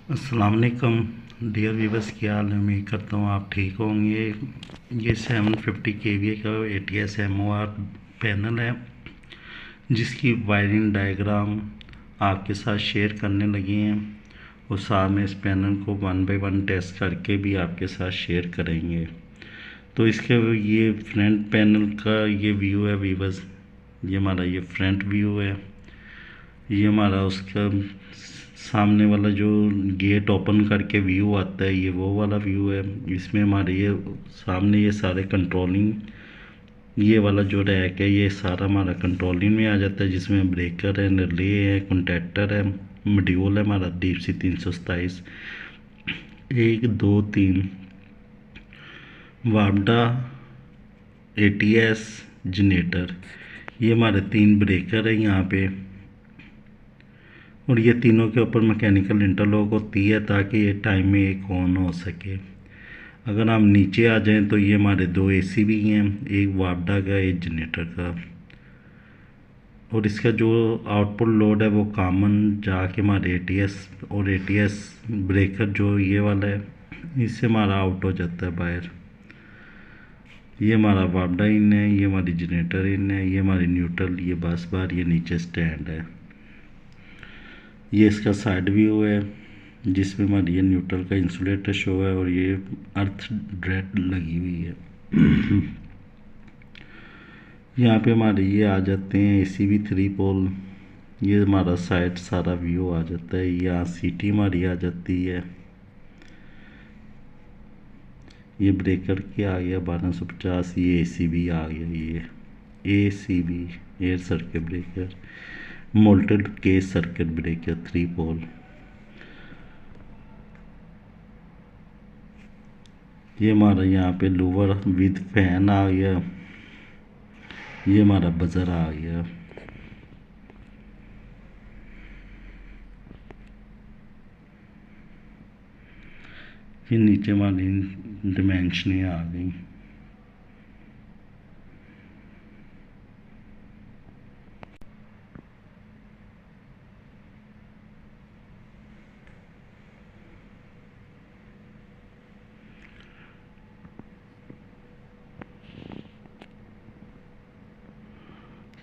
अस्सलाम वालेकुम dear viewers, क्या हाल है। उम्मीद करता हूँ आप ठीक होंगे। ये 750 kVA का ATS MOR पैनल है जिसकी वायरिंग डायग्राम आपके साथ शेयर करने लगे हैं और साथ में इस पैनल को 1 बाय 1 टेस्ट करके भी आपके साथ शेयर करेंगे। तो इसके ये फ्रंट पैनल का ये व्यू है व्यूवर्स। ये हमारा ये फ्रंट व्यू है। ये हमारा उसका सामने वाला जो गेट ओपन करके व्यू आता है, ये वो वाला व्यू है। इसमें हमारे ये सामने ये सारे कंट्रोलिंग, ये वाला जो रैक है ये सारा हमारा कंट्रोलिंग में आ जाता है, जिसमें ब्रेकर है, रिले है, कॉन्टैक्टर है, मॉड्यूल है हमारा डीपसी 327 1 2 3 वापडा ATS जनरेटर। ये हमारे 3 ब्रेकर है यहाँ पे और ये तीनों के ऊपर मैकेनिकल इंटरलॉक होती है ताकि ये टाइम में एक ऑन हो सके। अगर हम नीचे आ जाएं तो ये हमारे 2 AC भी हैं, एक वापडा का एक जनरेटर का। और इसका जो आउटपुट लोड है वो कॉमन जाके हमारे ATS और ATS ब्रेकर जो ये वाला है इससे हमारा आउट हो जाता है बाहर। ये हमारा वापडा इन है, ये हमारी जनरेटर इन है, ये हमारी न्यूट्रल, ये बस बार, ये नीचे स्टैंड है। ये इसका साइड व्यू है जिसमें हमारी ये न्यूट्रल का इंसुलेटर शो है और ये अर्थ ड्रेड लगी हुई है। यहाँ पे हमारे ये आ जाते हैं ACB 3 पोल। ये हमारा साइड सारा व्यू आ जाता है। यहाँ CT हमारी आ जाती है। ये ब्रेकर क्या आ गया 1250। ये ACB आ गया, ये ACB air circuit breaker, molted case circuit breaker 3 पोल। ये हमारा यहाँ पे लोअर विद फैन आ गया। ये हमारा बजर आ गया। ये नीचे हमारी डिमेंशनें आ गई।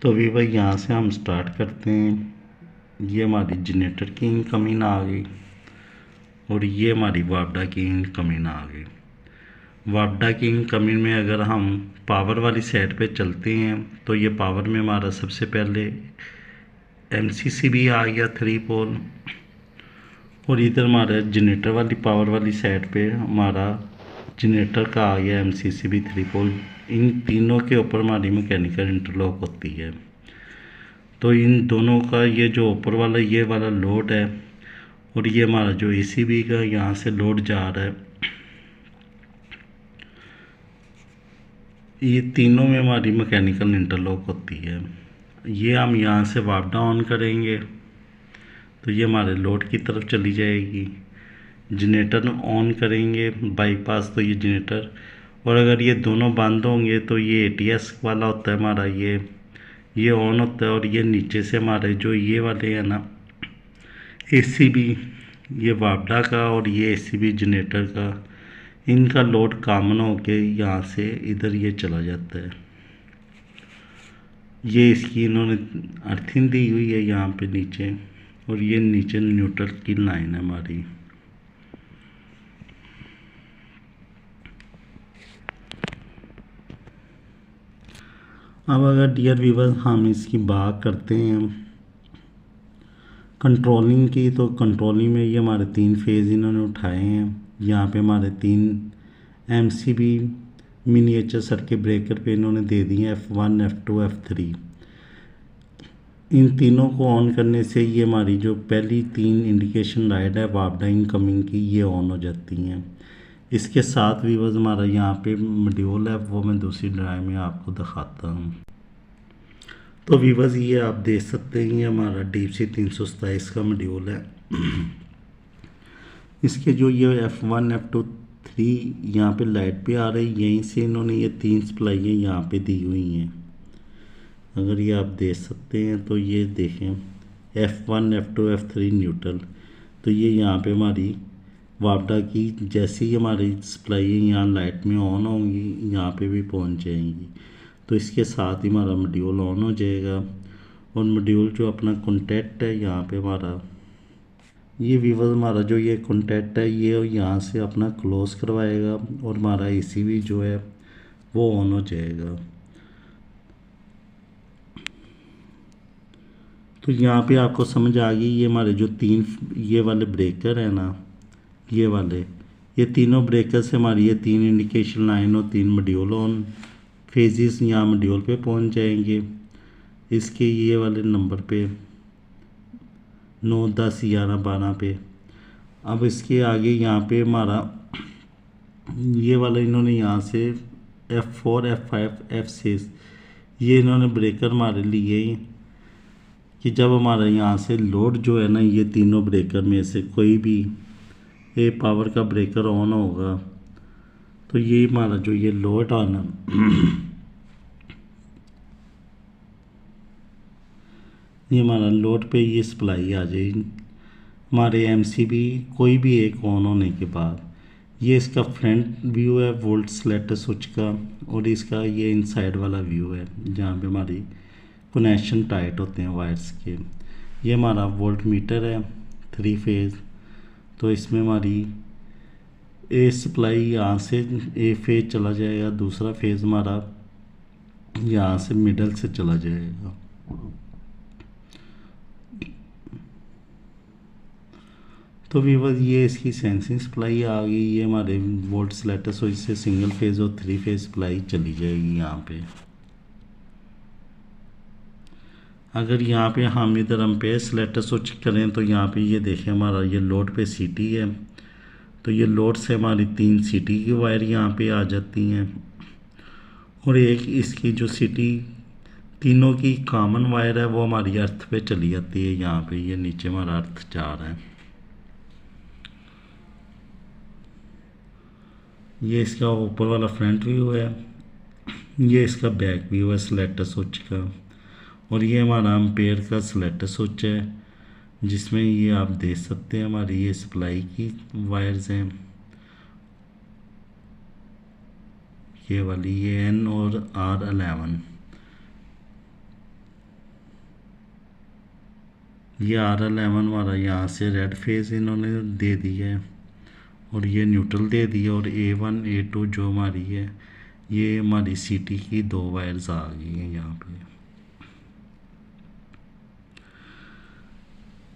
तो अभी भाई यहाँ से हम स्टार्ट करते हैं। ये हमारी जनरेटर की इनकमिंग आ गई और ये हमारी वापडा की इनकमिंग आ गई। वापडा की इनकमिंग में अगर हम पावर वाली साइड पे चलते हैं तो ये पावर में हमारा सबसे पहले MCC भी आ गया 3 पोल और इधर हमारा जनरेटर वाली पावर वाली साइड पे हमारा जनरेटर का आ गया MCC भी 3 पोल। इन तीनों के ऊपर हमारी मैकेनिकल इंटरलॉक होती है। तो इन दोनों का ये जो ऊपर वाला ये वाला लोड है और ये हमारा जो ACB का यहाँ से लोड जा रहा है, ये तीनों में हमारी मैकेनिकल इंटरलॉक होती है। ये हम यहाँ से वापडा ऑन करेंगे तो ये हमारे लोड की तरफ चली जाएगी। जनरेटर ऑन करेंगे बाईपास तो ये जनरेटर, और अगर ये दोनों बंद होंगे तो ये ATS वाला होता है हमारा, ये ऑन होता है। और ये नीचे से हमारे जो ये वाले हैं ना ACB, ये वापडा का और ये ACB जनरेटर का, इनका लोड कॉमन होके यहाँ से इधर ये चला जाता है। ये इसकी इन्होंने अर्थिंग दी हुई है यहाँ पे नीचे, और ये नीचे न्यूट्रल की लाइन है हमारी। अब अगर डियर व्यूवर्स हम इसकी बात करते हैं कंट्रोलिंग की, तो कंट्रोलिंग में ये हमारे 3 फेज़ इन्होंने उठाए हैं। यहाँ पे हमारे 3 MCB मिनिएचर सर्किट ब्रेकर पे इन्होंने दे दिए हैं F1 F2 F3। इन तीनों को ऑन करने से ये हमारी जो पहली 3 इंडिकेशन लाइट है वापडा इनकमिंग की, ये ऑन हो जाती हैं। इसके साथ व्यूवर्स हमारा यहाँ पे मॉड्यूल है, वो मैं दूसरी ड्राइव में आपको दिखाता हूँ। तो व्यूवर्स ये आप देख सकते हैं ये हमारा डीपसी 327 का मॉड्यूल है। इसके जो ये F1 F2 3 यहाँ पे लाइट पे आ रही, यहीं से इन्होंने ये 3 सप्लाइयाँ यहाँ पे दी हुई हैं। अगर ये आप देख सकते हैं तो ये देखें F1 F2 F3 न्यूट्रल, तो ये यहाँ पे हमारी वापडा की जैसे ही हमारी सप्लाई यहाँ लाइट में ऑन होंगी यहाँ पे भी पहुँच जाएंगी। तो इसके साथ ही हमारा मॉड्यूल ऑन हो जाएगा। और मॉड्यूल जो अपना कॉन्टैक्ट है यहाँ पे हमारा ये वीवर हमारा जो ये कॉन्टैक्ट है ये यहाँ से अपना क्लोज़ करवाएगा और हमारा एसी भी जो है वो ऑन हो जाएगा। तो यहाँ पे आपको समझ आ गई ये हमारे जो तीन ये वाले ब्रेकर है ना ये तीनों ब्रेकर से हमारी ये तीन इंडिकेशन लाइन और तीन मॉड्यूल ऑन फेजेस यहाँ मॉड्यूल पे पहुँच जाएंगे इसके ये वाले नंबर पे 9, 10, 11, 12 पे। अब इसके आगे यहाँ पे हमारा ये वाला इन्होंने यहाँ से F4, F5, F6 ये इन्होंने ब्रेकर हमारे लिए कि जब हमारा यहाँ से लोड जो है ना ये तीनों ब्रेकर में से कोई भी ये पावर का ब्रेकर ऑन होगा तो ये हमारा जो ये लोड आना ये हमारा लोड पे ये सप्लाई आ जाएगी हमारे एमसीबी कोई भी एक ऑन होने के बाद। ये इसका फ्रंट व्यू है वोल्ट सेलेक्टर स्विच का और इसका ये इनसाइड वाला व्यू है जहाँ पे हमारी कनेक्शन टाइट होते हैं वायर्स के। ये हमारा वोल्ट मीटर है 3 फेज़। तो इसमें हमारी ए सप्लाई यहाँ से ए फेज़ चला जाएगा दूसरा फेज़ हमारा यहाँ से मिडल से चला जाएगा। तो वीवर ये इसकी सेंसिंग सप्लाई आ गई ये हमारे वोल्ट सेलेक्टर स्विच से सिंगल फेज़ और 3 फेज़ सप्लाई चली जाएगी यहाँ पे। अगर यहाँ पे हम इधर एम्पेयर सेलेक्टर स्विच करें तो यहाँ पे ये देखें हमारा ये लोड पे सीटी है तो ये लोड से हमारी 3 सीटी की वायर यहाँ पे आ जाती हैं और एक इसकी जो सीटी तीनों की कॉमन वायर है वो हमारी अर्थ पे चली जाती है। यहाँ पे ये नीचे हमारा अर्थ जा रहा है। ये इसका ऊपर वाला फ्रंट व्यू है ये इसका बैक व्यू है सेलेक्टर स्विच का और ये हमारा एम्पेयर का सेलेक्टर स्विच है जिसमें ये आप देख सकते हैं हमारी ये सप्लाई की वायर्स हैं ये वाली ये N और R11 ये R11 हमारा यहाँ से रेड फेज इन्होंने दे दिया है और ये न्यूट्रल दे दिया और A1 A2 जो हमारी है ये हमारी सीटी की 2 वायर्स आ गई हैं यहाँ पे।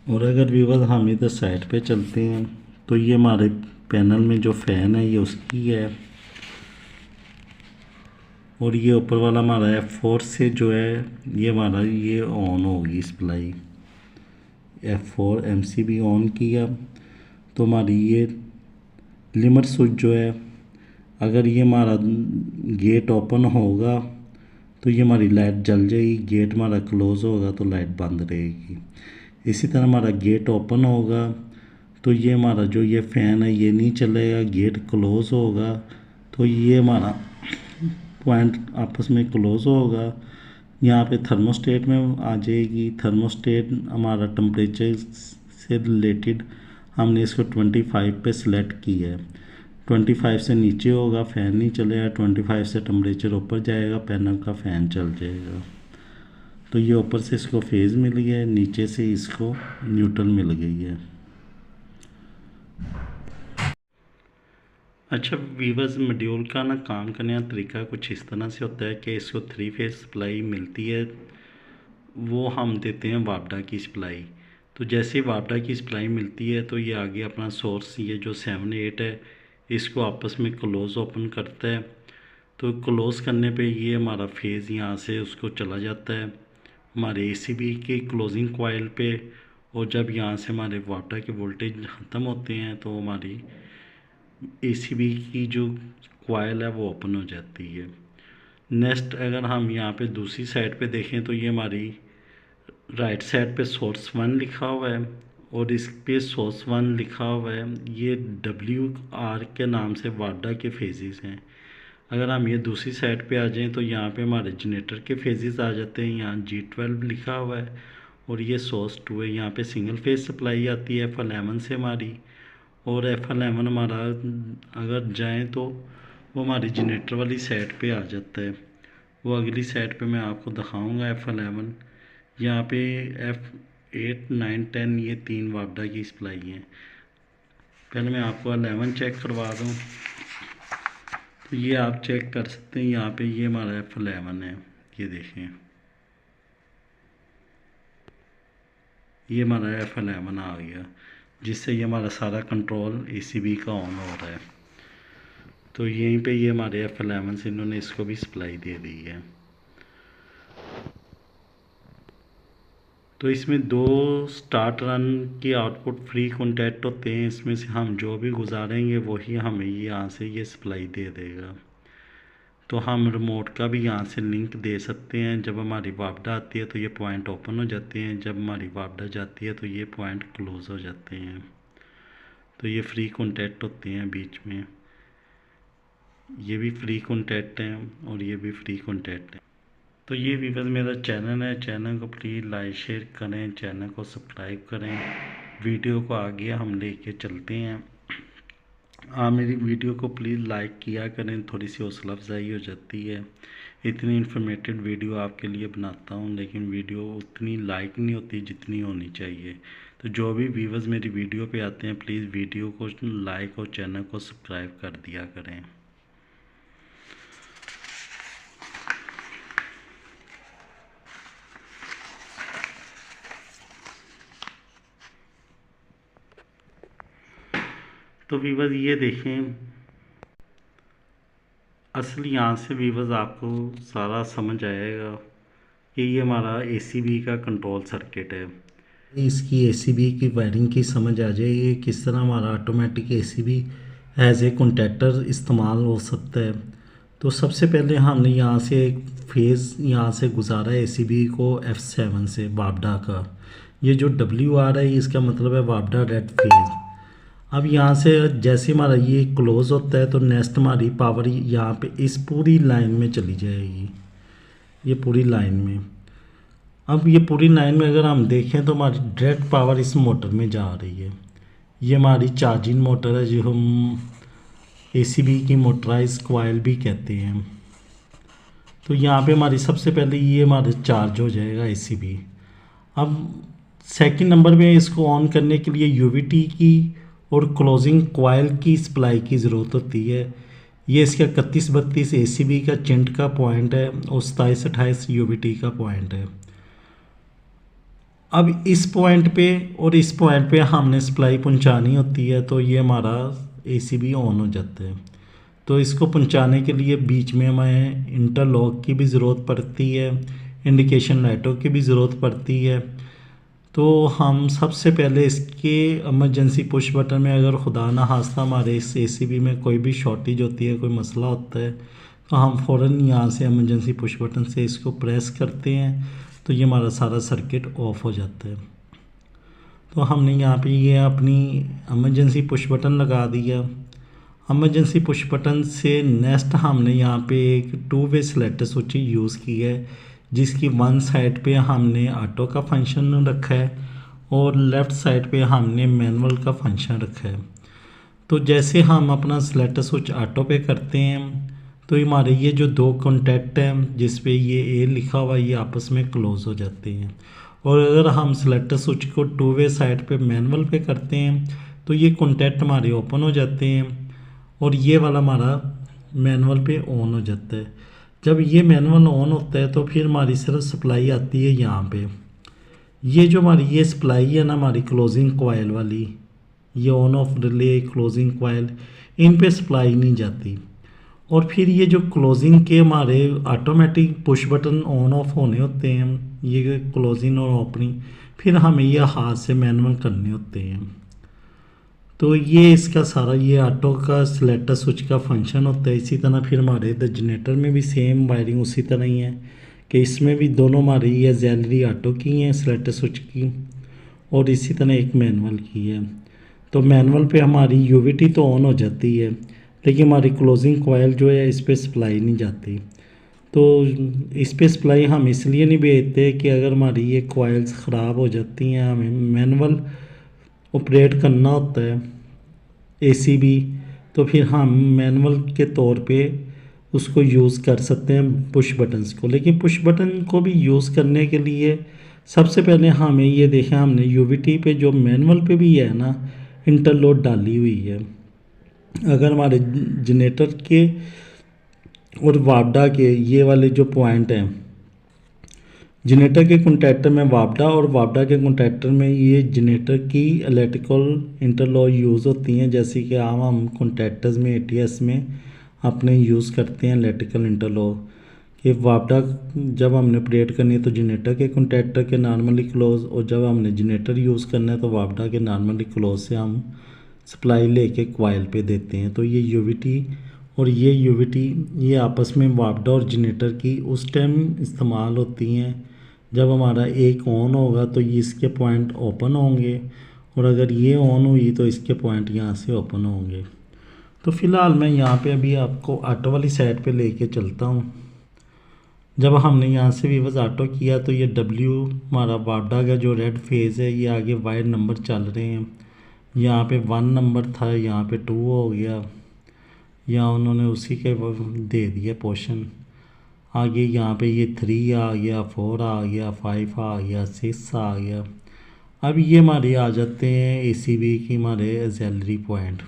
और अगर व्यूअर हम इधर साइड पे चलते हैं तो ये हमारे पैनल में जो फ़ैन है ये उसकी है और ये ऊपर वाला हमारा F4 से जो है ये हमारा ये ऑन होगी सप्लाई F4 MCB ऑन किया तो हमारी ये लिमिट स्विच जो है अगर ये हमारा गेट ओपन होगा तो ये हमारी लाइट जल जाएगी गेट हमारा क्लोज़ होगा तो लाइट बंद रहेगी। इसी तरह हमारा गेट ओपन होगा तो ये हमारा जो ये फ़ैन है ये नहीं चलेगा गेट क्लोज़ होगा तो ये हमारा पॉइंट आपस में क्लोज़ होगा। यहाँ पे थर्मोस्टेट में आ जाएगी थर्मोस्टेट हमारा टेम्परेचर से रिलेटेड हमने इसको 25 पे सिलेक्ट किया है 25 से नीचे होगा फ़ैन नहीं चलेगा 25 से टेम्परेचर ऊपर जाएगा पैनल का फ़ैन चल जाएगा। तो ये ऊपर से इसको फेज़ मिल गया है नीचे से इसको न्यूट्रल मिल गई है। अच्छा वीवर्स मॉड्यूल का ना काम करने का तरीका कुछ इस तरह से होता है कि इसको 3 फेज़ सप्लाई मिलती है वो हम देते हैं वापडा की सप्लाई। तो जैसे वापडा की सप्लाई मिलती है तो ये आगे अपना सोर्स ये जो 7, 8 है इसको आपस में क्लोज़ ओपन करता है। तो क्लोज़ करने पे ये हमारा फेज़ यहाँ से उसको चला जाता है हमारे ACB के क्लोजिंग कॉइल पे और जब यहाँ से हमारे वापडा के वोल्टेज ख़त्म होते हैं तो हमारी ACB की जो कॉइल है वो ओपन हो जाती है। नेक्स्ट अगर हम यहाँ पे दूसरी साइड पे देखें तो ये हमारी राइट साइड पे सोर्स 1 लिखा हुआ है और इस पे सोर्स 1 लिखा हुआ है ये WR के नाम से वापडा के फेजेस हैं। अगर हम ये दूसरी साइड पे आ जाएं तो यहाँ पे हमारे जनरेटर के फेजेस आ जाते हैं यहाँ G12 लिखा हुआ है और ये सोर्स 2 है। यहाँ पे सिंगल फेज सप्लाई आती है F11 से हमारी, और F11 हमारा अगर जाए तो वो हमारी जनरेटर वाली साइड पे आ जाता है। वो अगली साइड पे मैं आपको दिखाऊंगा F11। यहाँ पे F8, 9, 10 ये 3 वापडा की सप्लाई हैं। पहले मैं आपको 11 चेक करवा दूँ। तो ये आप चेक कर सकते हैं, यहाँ पे ये हमारा F11 है, ये देखें, ये हमारा F11 आ गया, जिससे ये हमारा सारा कंट्रोल ACB का ऑन हो रहा है। तो यहीं पे ये हमारे F11 से इन्होंने इसको भी सप्लाई दे दी है। तो इसमें 2 स्टार्ट रन की आउटपुट फ्री कॉन्टैक्ट होते हैं। इसमें से हम जो भी गुजारेंगे वही हमें यहाँ से ये सप्लाई दे देगा। तो हम रिमोट का भी यहाँ से लिंक दे सकते हैं। जब हमारी वापडा आती है तो ये पॉइंट ओपन हो जाते हैं, जब हमारी वापडा जाती है तो ये पॉइंट क्लोज़ हो जाते हैं। तो ये फ्री कॉन्टैक्ट होते हैं बीच में, ये भी फ्री कॉन्टैक्ट हैं और ये भी फ्री कॉन्टैक्ट हैं। तो ये व्यूअर्स मेरा चैनल है, चैनल को प्लीज़ लाइक शेयर करें, चैनल को सब्सक्राइब करें। वीडियो को आगे हम लेके चलते हैं। आप मेरी वीडियो को प्लीज़ लाइक किया करें, थोड़ी सी हौसला अफजाई हो जाती है। इतनी इन्फॉर्मेटिव वीडियो आपके लिए बनाता हूँ, लेकिन वीडियो उतनी लाइक नहीं होती जितनी होनी चाहिए। तो जो भी व्यूअर्स मेरी वीडियो पे आते हैं प्लीज़ वीडियो को लाइक और चैनल को सब्सक्राइब कर दिया करें। तो व्यूअर्स ये देखें, असली यहाँ से व्यूअर्स आपको सारा समझ आएगा कि ये हमारा ACB का कंट्रोल सर्किट है। इसकी ACB की वायरिंग की समझ आ जाएगी, किस तरह हमारा automatic ACB as a contactor इस्तेमाल हो सकता है। तो सबसे पहले हमने यहाँ से एक फेज़ यहाँ से गुजारा है ACB को F7 से वापडा का। ये जो W आ रहा है इसका मतलब है वापडा रेड फेज़। अब यहाँ से जैसे हमारा ये क्लोज़ होता है तो नेक्स्ट हमारी पावर यहाँ पे इस पूरी लाइन में चली जाएगी, ये पूरी लाइन में। अब ये पूरी लाइन में अगर हम देखें तो हमारी डायरेक्ट पावर इस मोटर में जा रही है। ये हमारी चार्जिंग मोटर है, जो हम ACB की मोटराइज कॉइल भी कहते हैं। तो यहाँ पे हमारी सबसे पहले ये हमारे चार्ज हो जाएगा ACB। अब सेकंड नंबर में इसको ऑन करने के लिए UVT की और क्लोजिंग कॉइल की सप्लाई की ज़रूरत होती है। ये इसका 31-32 ACB का चिंट का पॉइंट है और 27-28 UVT का पॉइंट है। अब इस पॉइंट पे और इस पॉइंट पे हमने सप्लाई पहुंचानी होती है, तो ये हमारा ACB ऑन हो जाता है। तो इसको पहुंचाने के लिए बीच में हमें इंटरलॉक की भी ज़रूरत पड़ती है, इंडिकेशन लाइटों की भी ज़रूरत पड़ती है। तो हम सबसे पहले इसके इमरजेंसी पुश बटन में अगर खुदा ना खास्ता हमारे इस ACB में कोई भी शॉर्टेज होती है, कोई मसला होता है, तो हम फ़ौरन यहाँ से इमरजेंसी पुश बटन से इसको प्रेस करते हैं, तो ये हमारा सारा सर्किट ऑफ हो जाता है। तो हमने यहाँ पे ये अपनी इमरजेंसी पुश बटन लगा दिया। इमरजेंसी पुश बटन से नेक्स्ट हमने यहाँ पे एक 2-वे सेलेक्टर स्विच यूज़ की है, जिसकी वन साइड पे हमने ऑटो का फंक्शन रखा है और लेफ़्ट साइड पे हमने मैनुअल का फंक्शन रखा है। तो जैसे हम अपना सेलेक्टर स्विच ऑटो पे करते हैं तो हमारे ये जो 2 कॉन्टैक्ट हैं जिस पे ये A लिखा हुआ, ये आपस में क्लोज़ हो जाते हैं। और अगर हम सेलेक्टर स्विच को 2-वे साइड पे मैनुअल पे करते हैं तो ये कॉन्टैक्ट हमारे ओपन हो जाते हैं और ये वाला हमारा मैनुअल पे ऑन हो जाता है। जब ये मैनुअल ऑन होता है तो फिर हमारी सिर्फ सप्लाई आती है यहाँ पे। ये जो हमारी ये सप्लाई है ना हमारी क्लोजिंग कॉइल वाली, ये on off relay closing coil, इन पे सप्लाई नहीं जाती। और फिर ये जो क्लोजिंग के हमारे automatic push button on off होने होते हैं, ये क्लोजिंग और ओपनिंग, फिर हमें ये हाथ से मैनुअल करने होते हैं। तो ये इसका सारा ये ऑटो का सेलेक्टर स्विच का फंक्शन होता है। इसी तरह फिर हमारे इधर जनरेटर में भी सेम वायरिंग उसी तरह ही है कि इसमें भी दोनों हमारी ये ऑक्सिलरी ऑटो की हैं सेलेक्टर स्विच की, और इसी तरह एक मैनुअल की है। तो मैनुअल पे हमारी UVT तो ऑन हो जाती है, लेकिन हमारी क्लोजिंग कॉइल जो है इस पर सप्लाई नहीं जाती। तो इस पे सप्लाई हम इसलिए नहीं भेजते कि अगर हमारी ये कॉइल्स ख़राब हो जाती हैं, हमें मैनुअल ऑपरेट करना होता है एसीबी, तो फिर हम मैनुअल के तौर पे उसको यूज़ कर सकते हैं पुश बटन्स को। लेकिन पुश बटन को भी यूज़ करने के लिए सबसे पहले हमें ये देखें, हमने यूवीटी पे जो मैनुअल पे भी है ना इंटरलोड डाली हुई है। अगर हमारे जनरेटर के और वापडा के ये वाले जो पॉइंट हैं, जनरेटर के कॉन्टैक्टर में वापडा और वापडा के कॉन्टैक्टर में ये जनरेटर की इलेक्ट्रिकल इंटरलॉक यूज़ होती हैं, जैसे कि हम कॉन्टैक्टर्स में एटीएस में अपने यूज़ करते हैं इलेक्ट्रिकल इंटरलॉक कि वापडा जब हमने ऑपरेट करनी है तो जनरेटर के कॉन्टैक्टर के नॉर्मली क्लोज, और जब हमने जनरेटर यूज़ करना है तो वापडा के नॉर्मली क्लोज से हम सप्लाई लेके कॉइल पे देते हैं। तो ये यूवीटी और ये यूवीटी ये आपस में वापडा और जनरेटर की उस टाइम इस्तेमाल होती हैं जब हमारा एक ऑन होगा तो ये इसके पॉइंट ओपन होंगे, और अगर ये ऑन हुई तो इसके पॉइंट यहाँ से ओपन होंगे। तो फ़िलहाल मैं यहाँ पे अभी आपको ऑटो वाली साइड पे लेके चलता हूँ। जब हमने यहाँ से वीवर्स ऑटो किया तो ये डब्ल्यू हमारा वापडा का जो रेड फेज़ है, ये आगे वाइड नंबर चल रहे हैं। यहाँ पे 1 नंबर था, यहाँ पे 2 हो गया, यहाँ उन्होंने उसी के दे दिया पोर्शन। आगे यहाँ पे ये 3 आ गया, 4 आ गया, 5 आ गया, 6 आ गया। अब ये हमारे आ जाते हैं एसीबी की हमारे एक्सिलरी पॉइंट।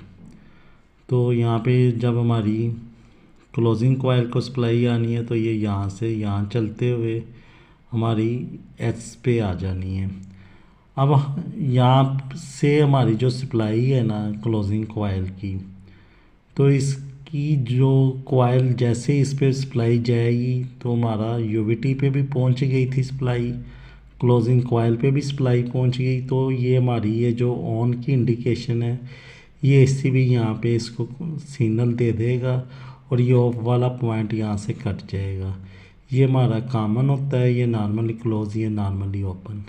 तो यहाँ पे जब हमारी क्लोजिंग कॉइल को सप्लाई आनी है तो ये यहाँ से यहाँ चलते हुए हमारी एच पे आ जानी है। अब यहाँ से हमारी जो सप्लाई है ना क्लोजिंग कॉइल की, तो इसकी जो कॉइल जैसे इस पर सप्लाई जाएगी तो हमारा यूवीटी पे भी पहुँच गई थी सप्लाई, क्लोजिंग कॉइल पे भी सप्लाई पहुँच गई। तो ये हमारी ये जो ऑन की इंडिकेशन है, ये एसी भी यहाँ पे इसको सिग्नल दे देगा और ये ऑफ वाला पॉइंट यहाँ से कट जाएगा। ये हमारा कॉमन होता है, ये नॉर्मली क्लोज, ये नॉर्मली ओपन।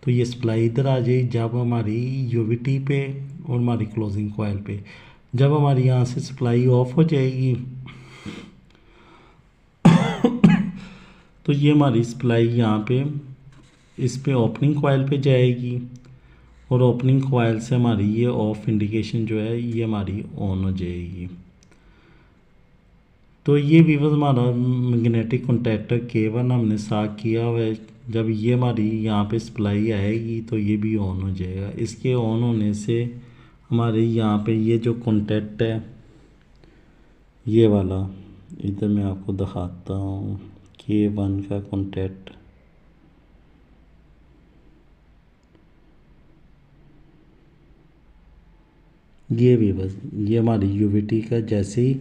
तो ये सप्लाई इधर आ जाएगी जब हमारी यूवीटी पे और हमारी क्लोजिंग कॉइल पे। जब हमारी यहाँ से सप्लाई ऑफ हो जाएगी तो ये हमारी सप्लाई यहाँ पे इस पे ओपनिंग कॉइल पे जाएगी, और ओपनिंग कॉइल से हमारी ये ऑफ इंडिकेशन जो है ये हमारी ऑन हो जाएगी। तो ये वीवर्स हमारा मैग्नेटिक कॉन्टैक्टर K1 हमने साक किया हुआ है। जब ये हमारी यहाँ पे सप्लाई आएगी तो ये भी ऑन हो जाएगा। इसके ऑन होने से हमारे यहाँ पे ये जो कॉन्टैक्ट है ये वाला, इधर मैं आपको दिखाता हूँ K1 का कॉन्टैक्ट, ये वीवर्स ये हमारी यूवीटी का जैसे ही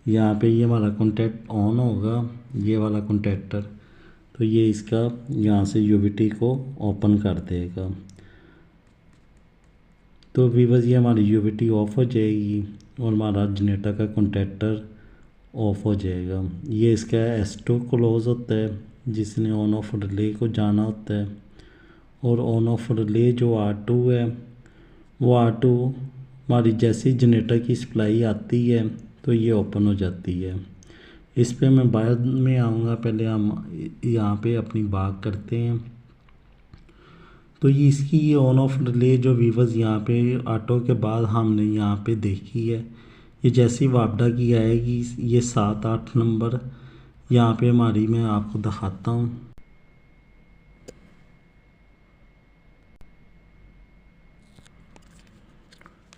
यहाँ पे ये हमारा कॉन्टैक्ट ऑन होगा, ये वाला कॉन्टैक्टर, तो ये इसका यहाँ से यूवीटी को ओपन कर देगा। तो वीवर्स ये हमारी यूवीटी ऑफ हो जाएगी और हमारा जनरेटर का कॉन्टैक्टर ऑफ हो जाएगा। ये इसका S2 क्लोज होता है जिसने ऑन ऑफ रिले को जाना होता है, और ऑन ऑफ रिले जो R2 है वो R2 हमारी जैसी जनरेटर की सप्लाई आती है तो ये ओपन हो जाती है। इस पे मैं बाद में आऊँगा, पहले हम यहाँ पे अपनी बात करते हैं। तो ये इसकी ये ऑन ऑफ रिले जो वीवर्स यहाँ पे ऑटो के बाद हमने यहाँ पे देखी है, ये जैसी वापडा की आएगी ये 7-8 नंबर यहाँ पे हमारी, मैं आपको दिखाता हूँ।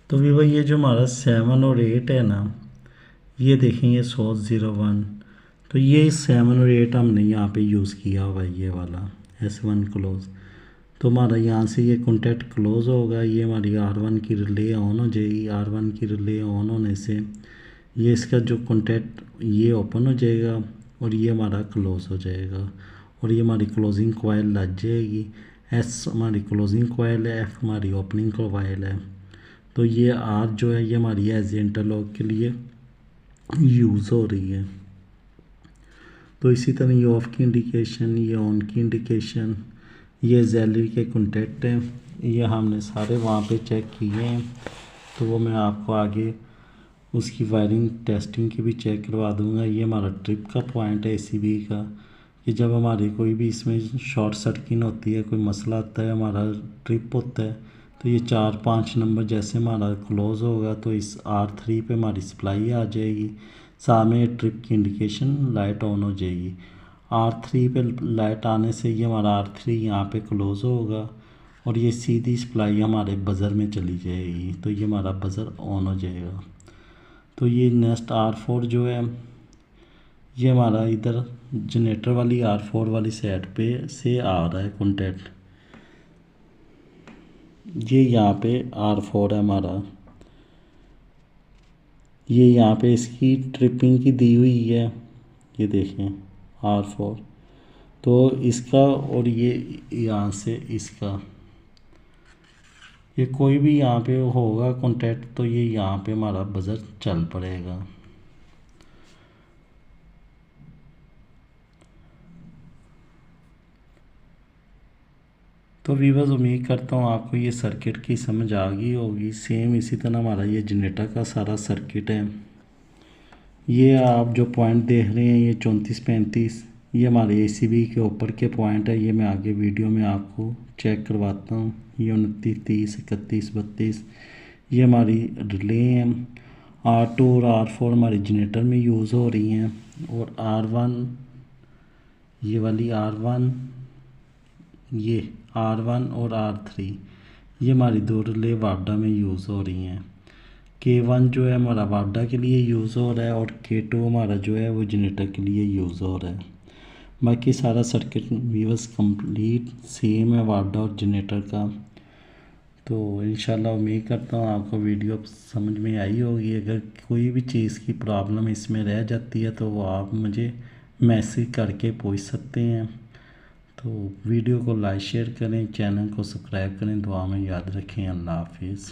तो वीवर ये जो हमारा 7 और 8 है ना, ये देखेंगे सोर्स 01, तो ये 7 और 8 हमने यहाँ पे यूज़ किया हुआ है, ये वाला S1 क्लोज। तो हमारा यहाँ से ये कॉन्टैक्ट क्लोज होगा, ये हमारी R1 की रिले ऑन हो जाएगी। R1 की रिले ऑन होने से ये इसका जो कॉन्टैक्ट ये ओपन हो जाएगा और ये हमारा क्लोज हो जाएगा, और ये हमारी क्लोजिंग कॉइल लग जाएगी। S हमारी क्लोजिंग कॉइल है, F हमारी ओपनिंग कॉइल है। तो ये R जो है ये हमारी एज इंटरलॉक के लिए यूज़ हो रही है। तो इसी तरह ये ऑफ की इंडिकेशन, ये ऑन की इंडिकेशन, ये एक्सिलरी के कॉन्टैक्ट हैं, ये हमने सारे वहाँ पे चेक किए हैं। तो वो मैं आपको आगे उसकी वायरिंग टेस्टिंग की भी चेक करवा दूंगा। ये हमारा ट्रिप का पॉइंट है एसीबी का, कि जब हमारी कोई भी इसमें शॉर्ट सर्किट होती है, कोई मसला आता है, हमारा ट्रिप होता है, तो ये 4-5 नंबर जैसे हमारा क्लोज़ होगा तो इस R3 पे हमारी सप्लाई आ जाएगी, सामने ट्रिप की इंडिकेशन लाइट ऑन हो जाएगी। R3 पे लाइट आने से ये हमारा R3 यहाँ पे क्लोज़ होगा और ये सीधी सप्लाई हमारे बज़र में चली जाएगी, तो ये हमारा बज़र ऑन हो जाएगा। तो ये नेक्स्ट R4 जो है ये हमारा इधर जनरेटर वाली R4 वाली साइड पे से आ रहा है कॉन्टैक्ट। ये यहाँ पे R4 है हमारा, ये यहाँ पे इसकी ट्रिपिंग की दी हुई है, ये देखें R4। तो इसका और ये यहाँ से इसका, ये कोई भी यहाँ पे होगा कॉन्टैक्ट तो ये यहाँ पे हमारा बज़र चल पड़ेगा। तो वीवर्स उम्मीद करता हूँ आपको ये सर्किट की समझ आ गई होगी। सेम इसी तरह हमारा ये जनरेटर का सारा सर्किट है। ये आप जो पॉइंट देख रहे हैं ये 34-35 ये हमारे एसीबी के ऊपर के पॉइंट है। ये मैं आगे वीडियो में आपको चेक करवाता हूँ। ये 29, 30, 31, 32 ये हमारी रिले हैं। R2 और R4 हमारी जनरेटर में यूज़ हो रही हैं, और R1 ये वाली R1 ये R1 और R3 ये हमारी दो रिले वाडा में यूज़ हो रही हैं। K1 जो है हमारा वाडा के लिए यूज़ हो रहा है और K2 हमारा जो है वो जनरेटर के लिए यूज़ हो रहा है। बाकी सारा सर्किट वीवर्स कंप्लीट सेम है वाडा और जनरेटर का। तो इंशाल्लाह उम्मीद करता हूँ आपको वीडियो समझ में आई होगी। अगर कोई भी चीज़ की प्रॉब्लम इसमें रह जाती है तो वो आप मुझे मैसेज करके पूछ सकते हैं। तो वीडियो को लाइक शेयर करें, चैनल को सब्सक्राइब करें, दुआ में याद रखें। अल्लाह हाफिज़।